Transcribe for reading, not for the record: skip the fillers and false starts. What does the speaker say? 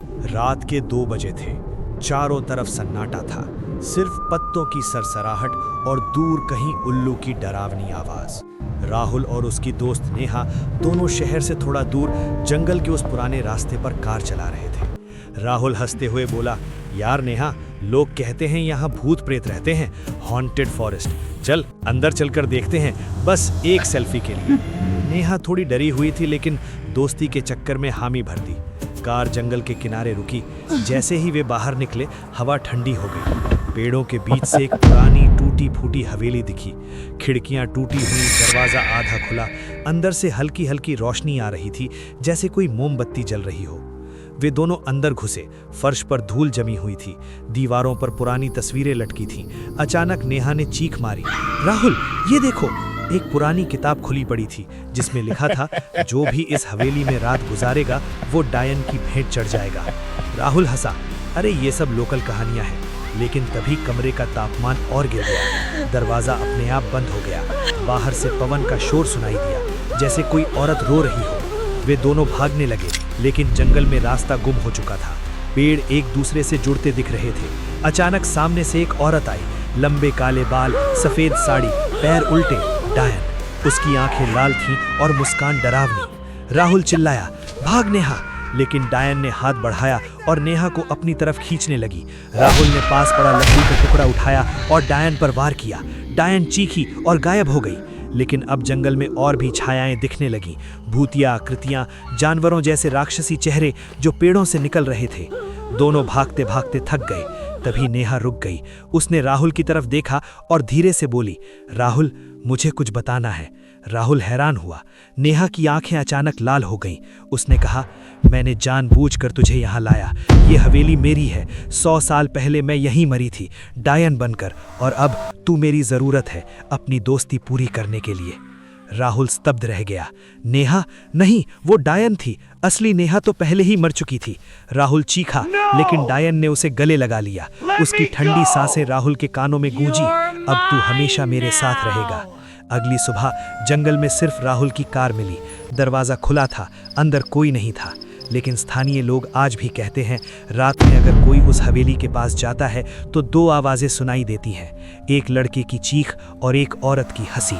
रात के 2 बजे थे। चारों तरफ सन्नाटा था, सिर्फ पत्तों की सरसराहट और दूर कहीं उल्लू की डरावनी आवाज। राहुल और उसकी दोस्त नेहा दोनों शहर से थोड़ा दूर जंगल के उस पुराने रास्ते पर कार चला रहे थे। राहुल हंसते हुए बोला, यार नेहा, लोग कहते हैं यहाँ भूत प्रेत रहते हैं, हॉन्टेड फॉरेस्ट। चल अंदर चलकर देखते हैं, बस एक सेल्फी के लिए। नेहा थोड़ी डरी हुई थी, लेकिन दोस्ती के चक्कर में हामी भर दी। कार जंगल के किनारे रुकी। जैसे ही वे बाहर निकले, हवा ठंडी हो गई। पेड़ों के बीच से एक पुरानी टूटी फूटी हवेली दिखी। खिड़कियां टूटी हुई, दरवाजा आधा खुला। अंदर से हल्की हल्की रोशनी आ रही थी, जैसे कोई मोमबत्ती जल रही हो। वे दोनों अंदर घुसे। फर्श पर धूल जमी हुई थी, दीवारों पर पुरानी तस्वीरें लटकी थीं। अचानक नेहा ने चीख मारी, राहुल ये देखो! एक पुरानी किताब खुली पड़ी थी, जिसमें लिखा था, जो भी इस हवेली में रात गुजारेगा वो डायन की भेंट चढ़ जाएगा। राहुल हंसा, अरे ये सब लोकल कहानियां हैं। लेकिन तभी कमरे का तापमान और गिर गया। दरवाजा अपने आप बंद हो गया। बाहर से पवन का शोर सुनाई दिया, जैसे कोई औरत रो रही हो। वे दोनों भागने लगे, लेकिन जंगल में रास्ता गुम हो चुका था। पेड़ एक दूसरे से जुड़ते दिख रहे थे। अचानक सामने से एक औरत आई, लंबे काले बाल, सफेद साड़ी, पैर उल्टे। डायन। उसकी आंखें लाल थीं और मुस्कान डरावनी। राहुल चिल्लाया, भाग नेहा! लेकिन डायन ने हाथ बढ़ाया और नेहा को अपनी तरफ खींचने लगी। राहुल ने पास पड़ा लकड़ी का टुकड़ा उठाया और डायन पर वार किया। डायन चीखी और गायब हो गई। लेकिन अब जंगल में और भी छायाएं दिखने लगीं, भूतिया आकृतियां, जानवरों जैसे राक्षसी चेहरे जो पेड़ों से निकल रहे थे। दोनों भागते भागते थक गए। तभी नेहा रुक गई। उसने राहुल की तरफ देखा और धीरे से बोली, राहुल मुझे कुछ बताना है। राहुल हैरान हुआ। नेहा की आंखें अचानक लाल हो गईं। उसने कहा, मैंने जानबूझकर तुझे यहाँ लाया। ये हवेली मेरी है। 100 साल पहले मैं यहीं मरी थी, डायन बनकर, और अब तू मेरी जरूरत है अपनी दोस्ती पूरी करने के लिए। राहुल स्तब्ध रह गया। नेहा? नहीं, वो डायन थी। असली नेहा तो पहले ही मर चुकी थी। राहुल चीखा, लेकिन डायन ने उसे गले लगा लिया। उसकी ठंडी सांसें राहुल के कानों में गूंजी, अब तू हमेशा मेरे साथ रहेगा। अगली सुबह जंगल में सिर्फ राहुल की कार मिली। दरवाजा खुला था, अंदर कोई नहीं था। लेकिन स्थानीय लोग आज भी कहते हैं, रात में अगर कोई उस हवेली के पास जाता है तो 2 आवाजें सुनाई देती हैं, एक लड़के की चीख और एक औरत की हंसी।